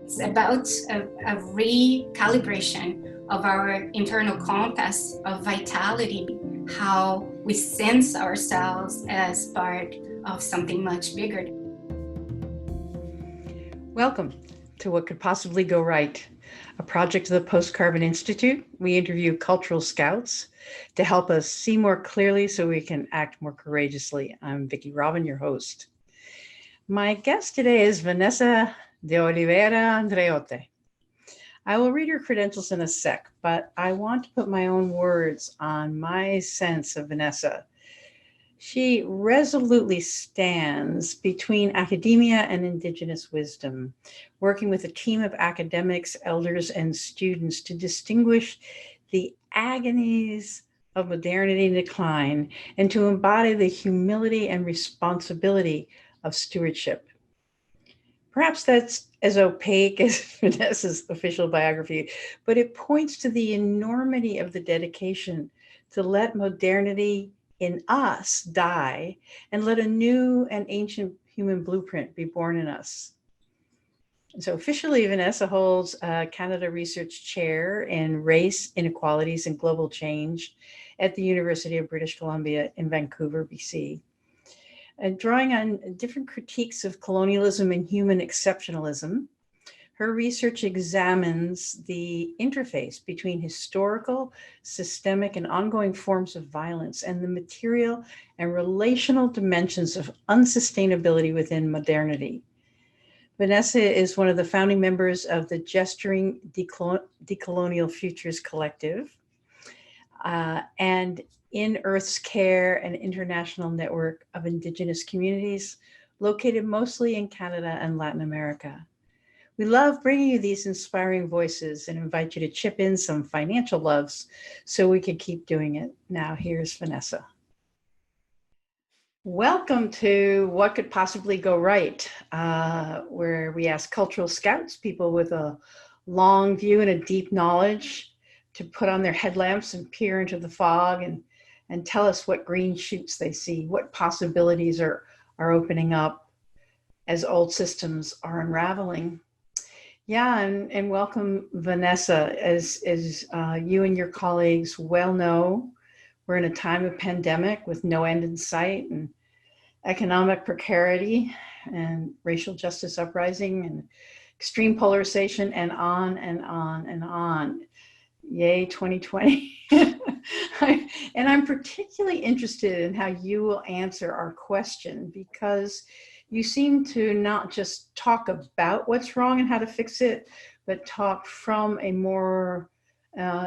It's about a recalibration of our internal compass of vitality, how we sense ourselves as part of something much bigger. Welcome to What Could Possibly Go Right, a project of the Post-Carbon Institute. We interview cultural scouts to help us see more clearly so we can act more courageously. I'm Vicki Robin, your host. My guest today is Vanessa de Oliveira Andreotti. I will read her credentials in a sec, but I want to put my own words on my sense of Vanessa. She resolutely stands between academia and Indigenous wisdom, working with a team of academics, elders, and students to distinguish the agonies of modernity and decline and to embody the humility and responsibility of stewardship. Perhaps that's as opaque as Vanessa's official biography, but it points to the enormity of the dedication to let modernity in us die and let a new and ancient human blueprint be born in us. And so officially, Vanessa holds a Canada Research Chair in Race, Inequalities and Global Change at the University of British Columbia in Vancouver, BC. And drawing on different critiques of colonialism and human exceptionalism, her research examines the interface between historical, systemic, and ongoing forms of violence and the material and relational dimensions of unsustainability within modernity. Vanessa is one of the founding members of the Gesturing Decolonial Futures Collective and In Earth's Care, an international network of Indigenous communities located mostly in Canada and Latin America. We love bringing you these inspiring voices and invite you to chip in some financial loves so we can keep doing it. Now, here's Vanessa. Welcome to What Could Possibly Go Right, where we ask cultural scouts, people with a long view and a deep knowledge, to put on their headlamps and peer into the fog and tell us what green shoots they see, what possibilities are opening up as old systems are unraveling. Yeah, and welcome, Vanessa. As you and your colleagues well know, we're in a time of pandemic with no end in sight and economic precarity and racial justice uprising and extreme polarization and on and on and on. Yay, 2020. And I'm particularly interested in how you will answer our question, because you seem to not just talk about what's wrong and how to fix it, but talk from a more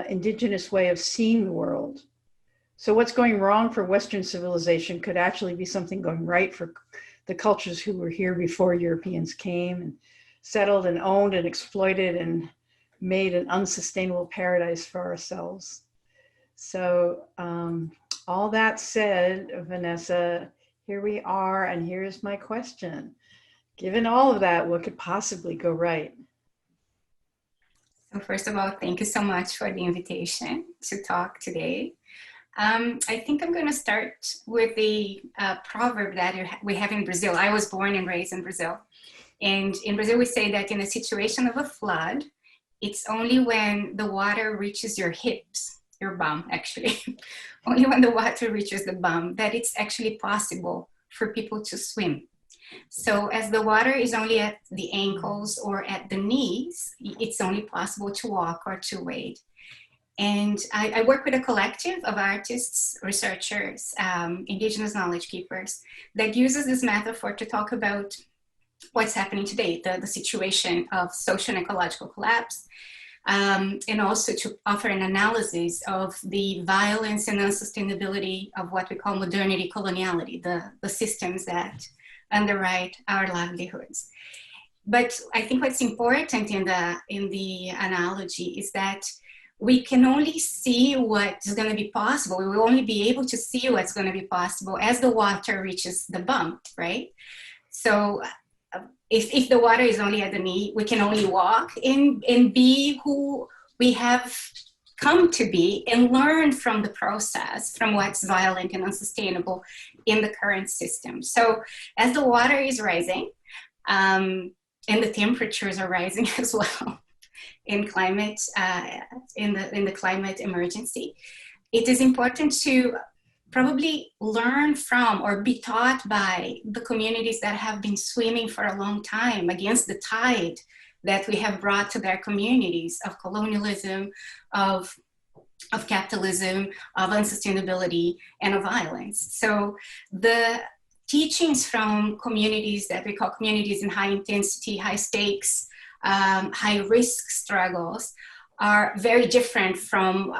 Indigenous way of seeing the world. So what's going wrong for Western civilization could actually be something going right for the cultures who were here before Europeans came and settled and owned and exploited and made an unsustainable paradise for ourselves. So all that said, Vanessa, here we are, and here's my question. Given all of that, what could possibly go right? So first of all, thank you so much for the invitation to talk today. I think I'm going to start with the proverb that we have in Brazil. I was born and raised in Brazil. And in Brazil, we say that in a situation of a flood, it's only when the water reaches your hips, your bum actually, only when the water reaches the bum that it's actually possible for people to swim. So as the water is only at the ankles or at the knees, it's only possible to walk or to wade. And I work with a collective of artists, researchers, Indigenous knowledge keepers that uses this metaphor to talk about what's happening today, the situation of social and ecological collapse, and also to offer an analysis of the violence and unsustainability of what we call modernity coloniality, the systems that underwrite our livelihoods. But I think what's important in the analogy is that we can only see what's going to be possible. We will only be able to see what's going to be possible as the water reaches the bump, right? So if the water is only at the knee, we can only walk and be who we have come to be and learn from the process, from what's violent and unsustainable in the current system. So as the water is rising, and the temperatures are rising as well in climate, in the climate emergency. It is important to probably learn from or be taught by the communities that have been swimming for a long time against the tide that we have brought to their communities of colonialism, of capitalism, of unsustainability, and of violence. So the teachings from communities that we call communities in high intensity, high stakes, high risk struggles are very different from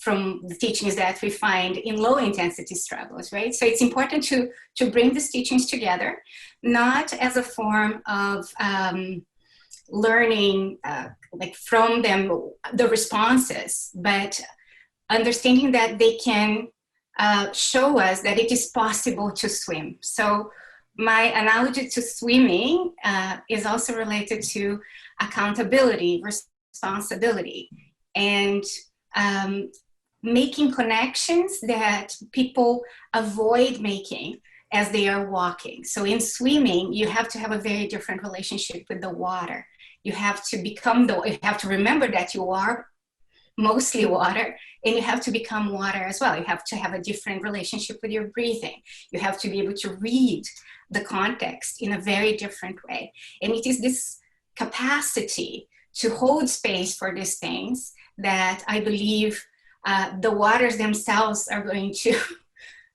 the teachings that we find in low intensity struggles, right? So it's important to bring these teachings together, not as a form of learning like from them the responses, but understanding that they can show us that it is possible to swim. So my analogy to swimming is also related to accountability, responsibility, and making connections that people avoid making as they are walking. So in swimming, you have to have a very different relationship with the water. You have to you have to remember that you are mostly water, and you have to become water as well. You have to have a different relationship with your breathing. You have to be able to read the context in a very different way. And it is this capacity to hold space for these things that I believe the waters themselves are going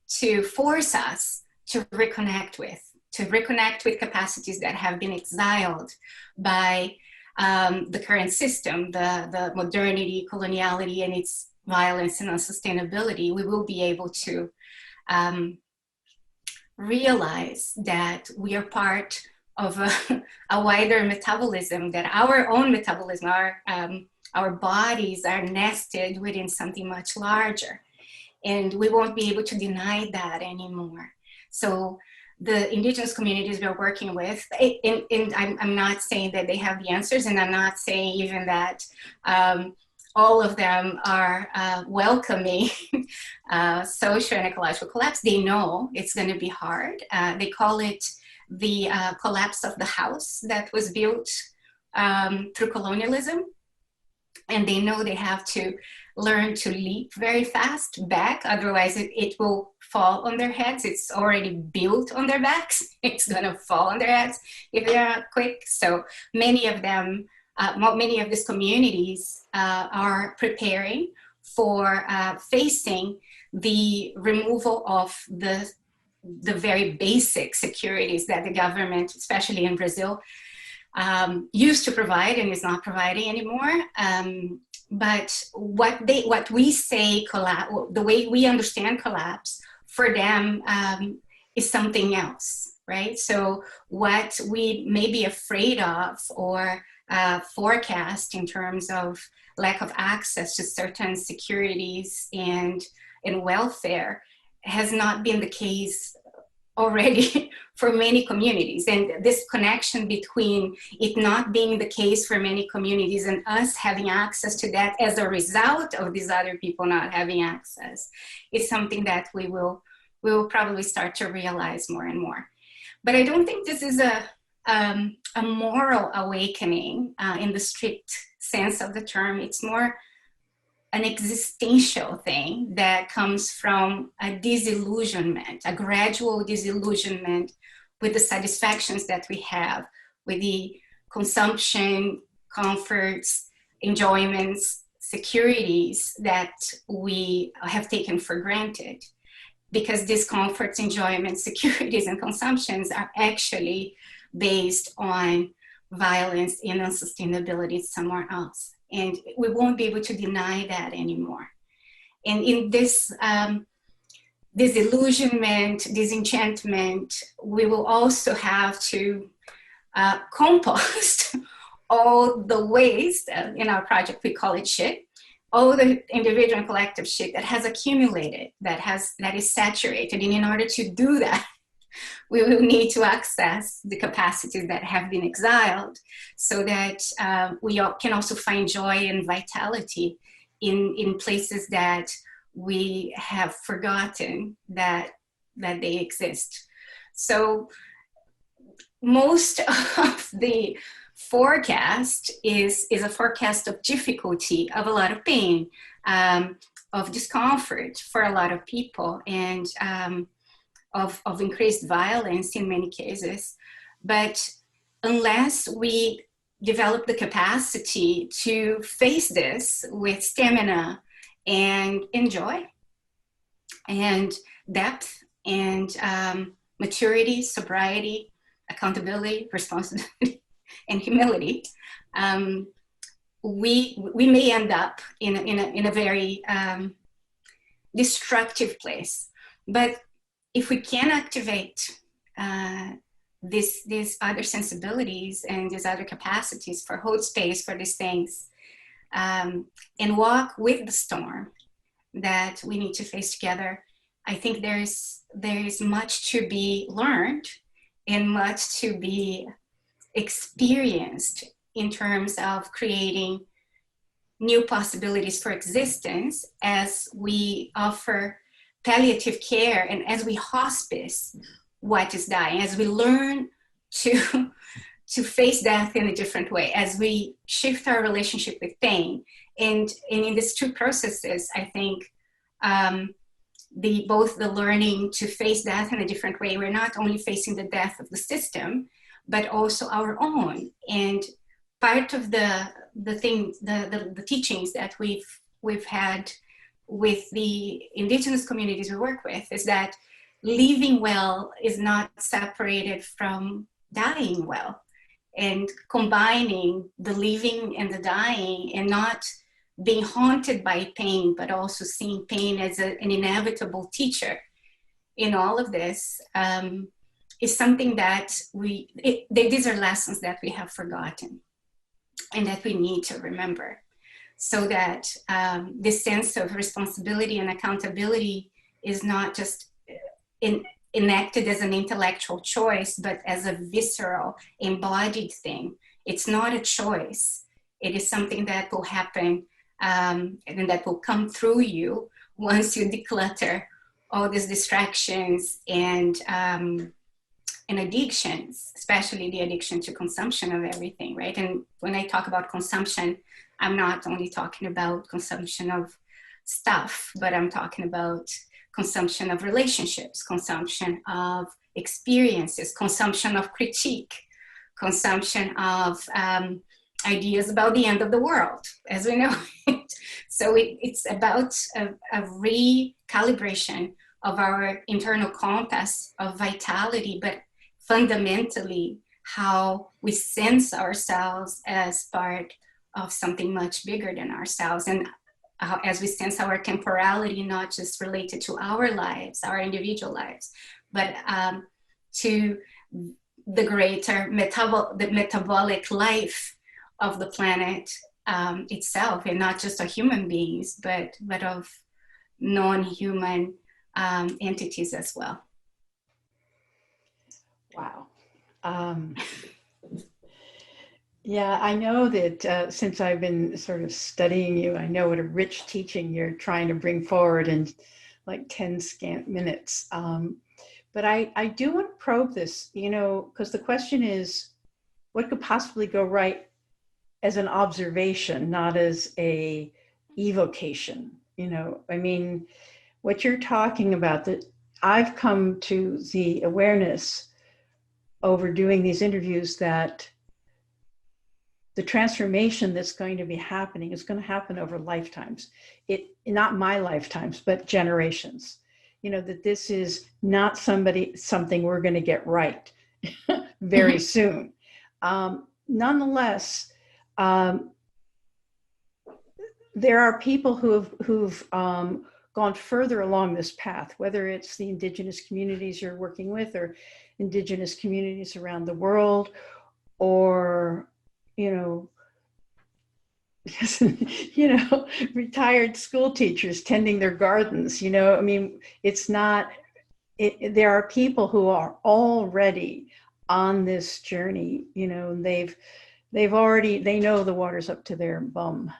to force us to reconnect with capacities that have been exiled by the current system, the modernity, coloniality, and its violence and unsustainability. We will be able to realize that we are part of a wider metabolism, that our own metabolism, our bodies are nested within something much larger, and we won't be able to deny that anymore. So the Indigenous communities we're working with, and I'm not saying that they have the answers, and I'm not saying even that all of them are welcoming social and ecological collapse. They know it's going to be hard. They call it the collapse of the house that was built through colonialism. And they know they have to learn to leap very fast back, otherwise it will fall on their heads. It's already built on their backs. It's gonna fall on their heads if they're not quick. So many of them, many of these communities are preparing for facing the removal of the very basic securities that the government, especially in Brazil, used to provide and is not providing anymore. But what we say collapse, the way we understand collapse, for them is something else, right? So what we may be afraid of or forecast in terms of lack of access to certain securities and welfare has not been the case already for many communities. And this connection between it not being the case for many communities and us having access to that as a result of these other people not having access is something that we will probably start to realize more and more. But I don't think this is a moral awakening in the strict sense of the term. It's more an existential thing that comes from a disillusionment, a gradual disillusionment with the satisfactions that we have, with the consumption, comforts, enjoyments, securities that we have taken for granted. Because these comforts, enjoyments, securities, and consumptions are actually based on violence and unsustainability somewhere else. And we won't be able to deny that anymore. And in this disillusionment, disenchantment, we will also have to compost all the waste. In our project, we call it shit. All the individual and collective shit that has accumulated, that is saturated. And in order to do that, we will need to access the capacities that have been exiled so that we can also find joy and vitality in places that we have forgotten that they exist. So most of the forecast is a forecast of difficulty, of a lot of pain, of discomfort for a lot of people, and of increased violence in many cases. But unless we develop the capacity to face this with stamina and joy and depth and maturity, sobriety, accountability, responsibility, and humility, we may end up in a very destructive place. But if we can activate these other sensibilities and these other capacities for hold space for these things, and walk with the storm that we need to face together, I think there is much to be learned and much to be experienced in terms of creating new possibilities for existence as we offer palliative care and as we hospice what is dying, as we learn to face death in a different way, as we shift our relationship with pain. And in these two processes, I think both the learning to face death in a different way, we're not only facing the death of the system, but also our own. And part of the teachings that we've had with the Indigenous communities we work with is that living well is not separated from dying well, and combining the living and the dying, and not being haunted by pain, but also seeing pain as an inevitable teacher in all of this, is something that these are lessons that we have forgotten and that we need to remember, so that this sense of responsibility and accountability is not just enacted as an intellectual choice, but as a visceral, embodied thing. It's not a choice. It is something that will happen and that will come through you once you declutter all these distractions and addictions, especially the addiction to consumption of everything, right? And when I talk about consumption, I'm not only talking about consumption of stuff, but I'm talking about consumption of relationships, consumption of experiences, consumption of critique, consumption of ideas about the end of the world, as we know it. So it's about a recalibration of our internal compass of vitality, but fundamentally how we sense ourselves as part of something much bigger than ourselves. And as we sense our temporality, not just related to our lives, our individual lives, but to the greater metabolic life of the planet itself, and not just of human beings, but of non-human entities as well. Wow. Yeah, I know that since I've been sort of studying you, I know what a rich teaching you're trying to bring forward in like 10 scant minutes. But I do want to probe this, because the question is, what could possibly go right as an observation, not as a evocation? I mean, what you're talking about, that I've come to the awareness over doing these interviews that the transformation that's going to be happening is going to happen over lifetimes. Not my lifetimes, but generations. That this is not something we're going to get right very soon. Nonetheless, there are people who've gone further along this path, whether it's the Indigenous communities you're working with, or Indigenous communities around the world, or retired school teachers tending their gardens. It's not. There are people who are already on this journey. They know the water's up to their bum,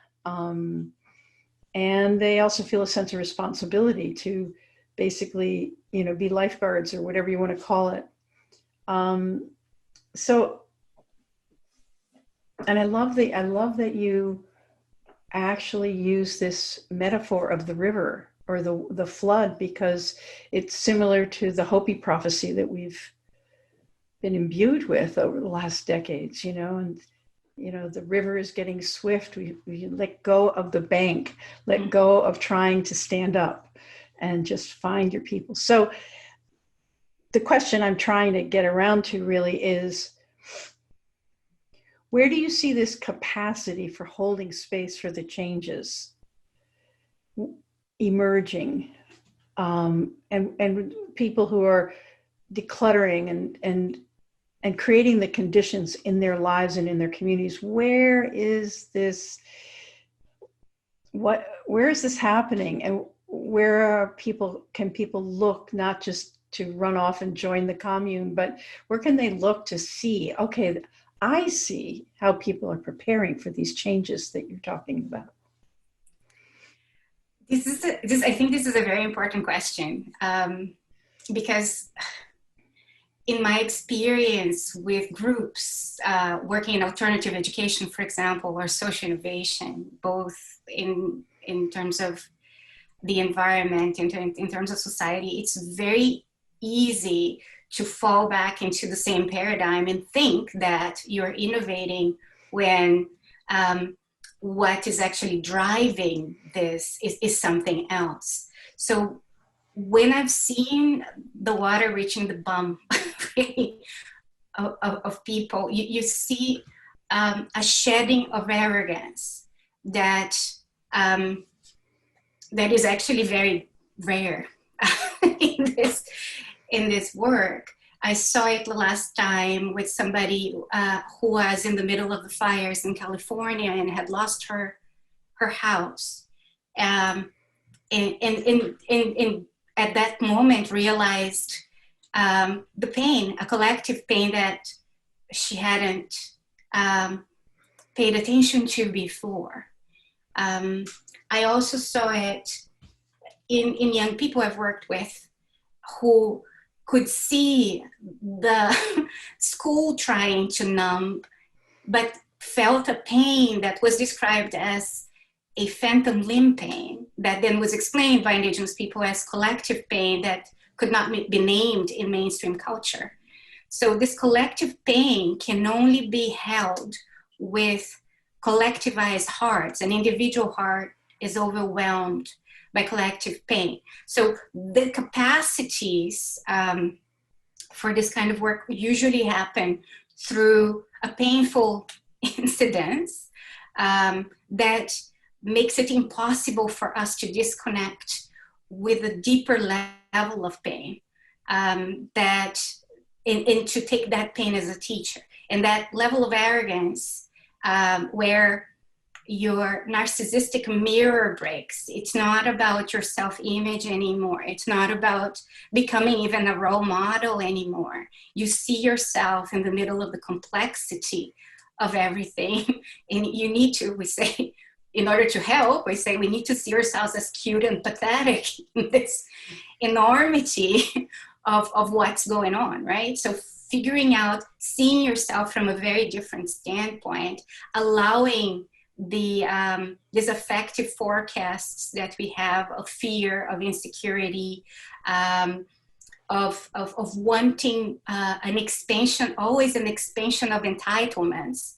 and they also feel a sense of responsibility to basically, be lifeguards or whatever you want to call it. So And I love that you actually use this metaphor of the river or the flood, because it's similar to the Hopi prophecy that we've been imbued with over the last decades, and the river is getting swift. We let go of the bank, let go of trying to stand up, and just find your people. So the question I'm trying to get around to really is, where do you see this capacity for holding space for the changes emerging, and people who are decluttering and creating the conditions in their lives and in their communities? Where is this happening, and where can people look, not just to run off and join the commune, but where can they look to see, okay, I see how people are preparing for these changes that you're talking about? I think this is a very important question, because in my experience with groups working in alternative education, for example, or social innovation, both in terms of the environment, in terms of society, it's very easy to fall back into the same paradigm and think that you're innovating when what is actually driving this is something else. So when I've seen the water reaching the bum of people, you see a shedding of arrogance that is actually very rare in this work. I saw it the last time with somebody who was in the middle of the fires in California and had lost her house, and at that moment realized the pain, a collective pain that she hadn't paid attention to before. I also saw it in young people I've worked with who could see the school trying to numb, but felt a pain that was described as a phantom limb pain that then was explained by Indigenous people as collective pain that could not be named in mainstream culture. So this collective pain can only be held with collectivized hearts. An individual heart is overwhelmed by collective pain. So the capacities for this kind of work usually happen through a painful incidence that makes it impossible for us to disconnect with a deeper level of pain, that and to take that pain as a teacher. And that level of arrogance where your narcissistic mirror breaks. It's not about your self-image anymore. It's not about becoming even a role model anymore. You see yourself in the middle of the complexity of everything. And you need to, we say, in order to help, we say we need to see ourselves as cute and pathetic in this enormity of what's going on, right? So figuring out, seeing yourself from a very different standpoint, allowing these affective forecasts that we have of fear, of insecurity, of wanting an expansion, always an expansion of entitlements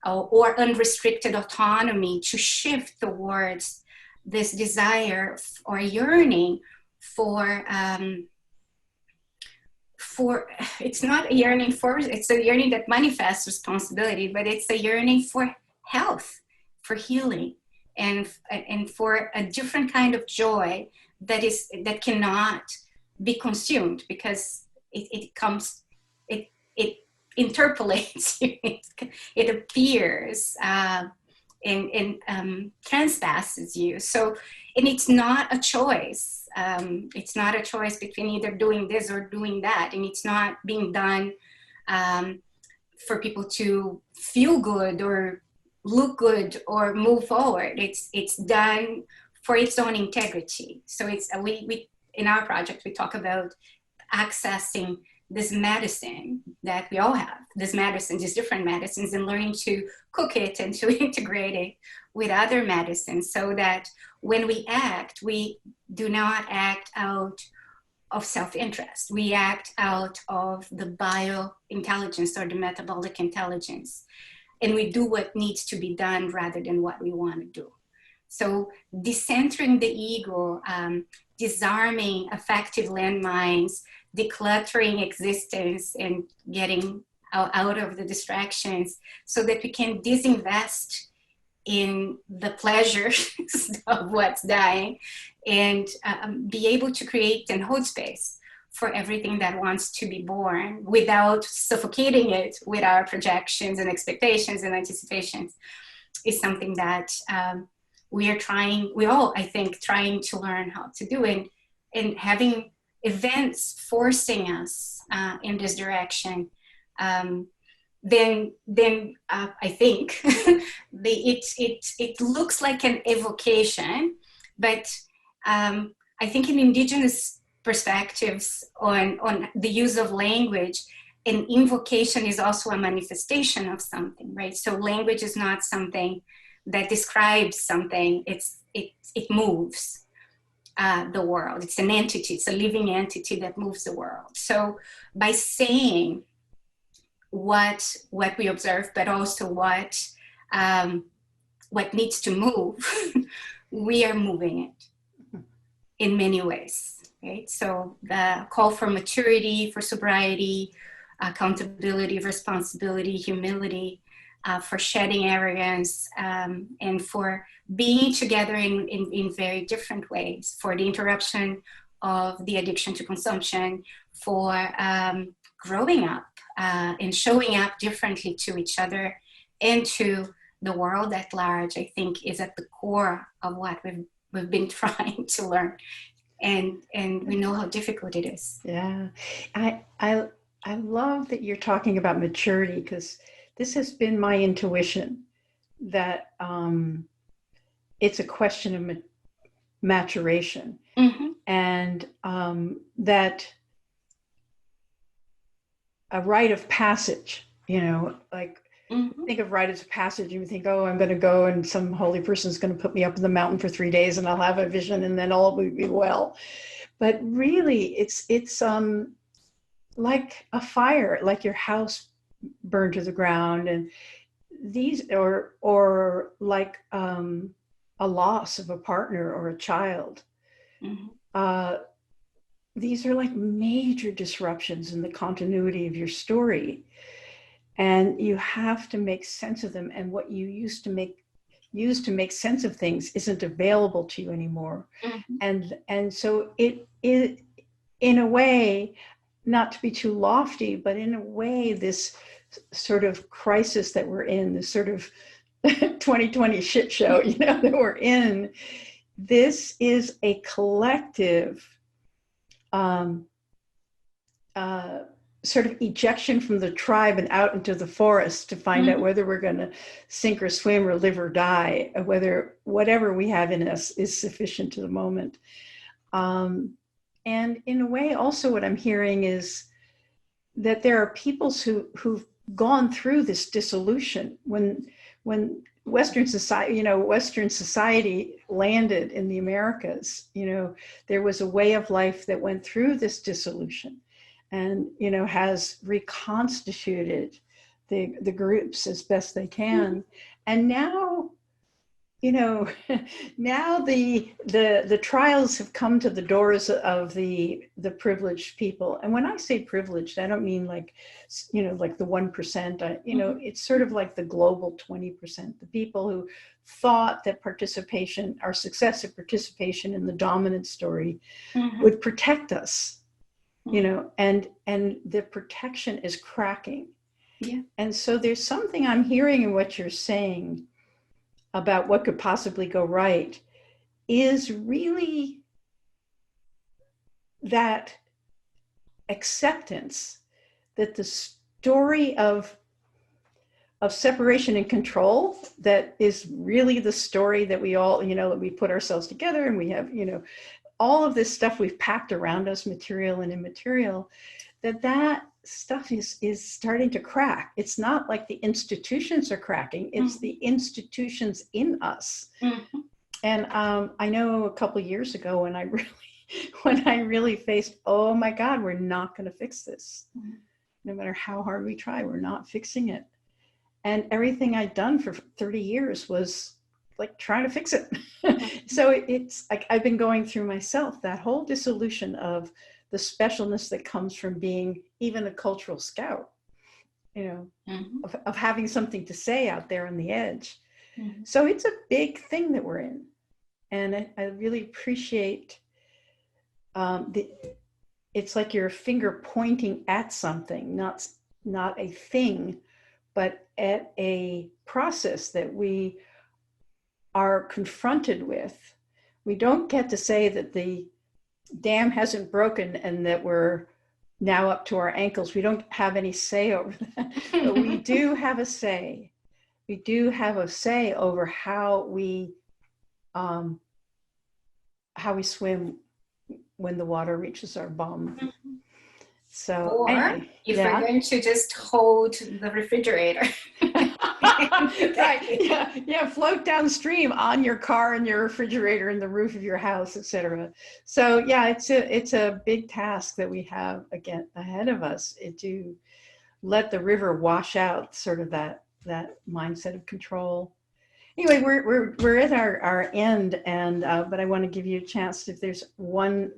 or unrestricted autonomy, to shift towards this desire or yearning for it's not a yearning for, it's a yearning that manifests responsibility, but it's a yearning for health, for healing, and for a different kind of joy that cannot be consumed, because it interpolates you, it appears and transpasses you. So, and it's not a choice. It's not a choice between either doing this or doing that, and it's not being done for people to feel good or look good or move forward. It's done for its own integrity. So it's we in our project we talk about accessing this medicine that we all have, this medicine, these different medicines, and learning to cook it and to integrate it with other medicines, so that when we act, we do not act out of self-interest. We act out of the biointelligence or the metabolic intelligence. And we do what needs to be done rather than what we want to do. So decentering the ego, disarming affective landmines, decluttering existence, and getting out of the distractions so that we can disinvest in the pleasures of what's dying, and be able to create and hold space for everything that wants to be born without suffocating it with our projections and expectations and anticipations, is something that we all, I think, trying to learn how to do, and having events forcing us in this direction. Then I think it looks like an evocation, but I think in Indigenous perspectives on the use of language, an invocation is also a manifestation of something, right? So language is not something that describes something, it moves the world. It's an entity, it's a living entity that moves the world. So by saying what we observe, but also what needs to move, we are moving it in many ways, right? So the call for maturity, for sobriety, accountability, responsibility, humility, for shedding arrogance, and for being together in very different ways, for the interruption of the addiction to consumption, for growing up and showing up differently to each other and to the world at large, I think is at the core of what we've been trying to learn. And we know how difficult it is. Yeah. I love that you're talking about maturity, because this has been my intuition that it's a question of maturation, mm-hmm. and that a rite of passage, like mm-hmm. think of rite of passage, you think, oh, I'm going to go and some holy person is going to put me up in the mountain for 3 days and I'll have a vision and then all will be well. But really it's like a fire, like your house burned to the ground, and these or like a loss of a partner or a child. Mm-hmm. These are like major disruptions in the continuity of your story, and you have to make sense of them. And what you used to make sense of things isn't available to you anymore. Mm-hmm. And so it in a way, not to be too lofty, but in a way, this sort of crisis that we're in, this sort of 2020 shit show, that we're in, this is a collective sort of ejection from the tribe and out into the forest to find mm-hmm. out whether we're going to sink or swim or live or die, or whether whatever we have in us is sufficient to the moment. And in a way, also what I'm hearing is that there are peoples who've gone through this dissolution. When Western society landed in the Americas, there was a way of life that went through this dissolution and, has reconstituted the groups as best they can. Mm-hmm. And now, now the trials have come to the doors of the privileged people. And when I say privileged, I don't mean like the 1%, mm-hmm. it's sort of like the global 20%, the people who thought that participation, our successive participation in the dominant story mm-hmm. would protect us, mm-hmm. and the protection is cracking. Yeah. And so there's something I'm hearing in what you're saying about what could possibly go right is really that acceptance that the story of separation and control, that is really the story that we all, that we put ourselves together and we have, all of this stuff we've packed around us, material and immaterial, that stuff is starting to crack. It's not like the institutions are cracking, it's the institutions in us. And I know a couple of years ago when I really faced, oh my God, we're not going to fix this. No matter how hard we try, we're not fixing it. And everything I'd done for 30 years was like trying to fix it. So it's like I've been going through myself that whole dissolution of the specialness that comes from being even a cultural scout, you know, of having something to say out there on the edge. So it's a big thing that we're in. And I really appreciate it's like your finger pointing at something, not a thing, but at a process that we are confronted with. We don't get to say that the dam hasn't broken and that we're now up to our ankles. We don't have any say over that, but we do have a say. We do have a say over how we swim when the water reaches our bum. So, or anyway, if we're going to just hold the refrigerator. Right. Yeah. Float downstream on your car and your refrigerator and the roof of your house, etc. So yeah, it's a big task that we have again ahead of us, to let the river wash out sort of that mindset of control. Anyway, we're at our end, and but I want to give you a chance, if there's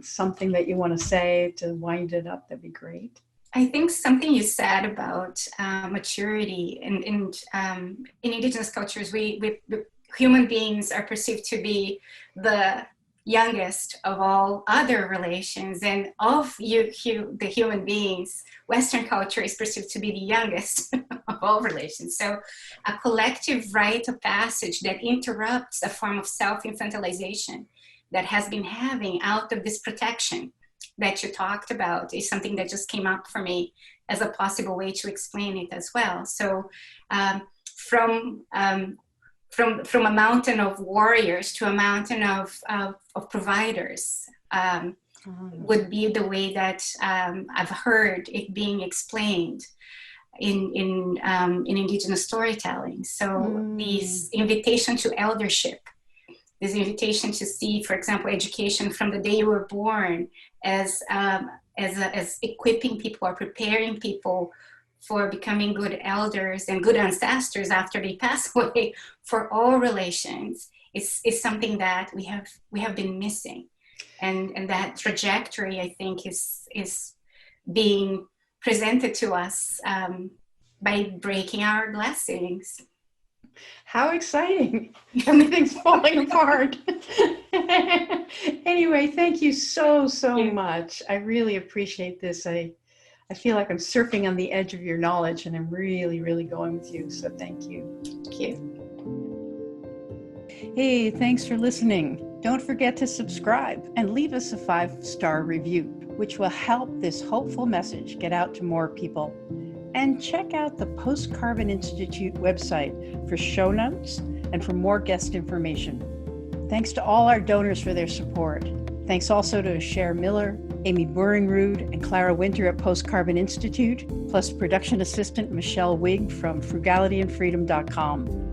something that you want to say to wind it up, that'd be great. I think something you said about maturity in Indigenous cultures, we human beings are perceived to be the youngest of all other relations, and of the human beings, Western culture is perceived to be the youngest of all relations. So a collective rite of passage that interrupts a form of self-infantilization that has been having out of this protection that you talked about is something that just came up for me as a possible way to explain it as well. So from a mountain of warriors to a mountain of providers would be the way that I've heard it being explained in Indigenous storytelling. So this invitation to eldership, this invitation to see, for example, education from the day you were born as equipping people or preparing people for becoming good elders and good ancestors after they pass away for all relations is something that we have been missing. And that trajectory, I think, is being presented to us by breaking our blessings. How exciting. Everything's falling apart. Anyway, thank you so much. I really appreciate this. I feel like I'm surfing on the edge of your knowledge, and I'm really, really going with you. So thank you. Thank you. Hey, thanks for listening. Don't forget to subscribe and leave us a 5-star review, which will help this hopeful message get out to more people. And check out the Post-Carbon Institute website for show notes and for more guest information. Thanks to all our donors for their support. Thanks also to Cher Miller, Amy Boeringrud, and Clara Winter at Post-Carbon Institute, plus production assistant Michelle Wigg from frugalityandfreedom.com.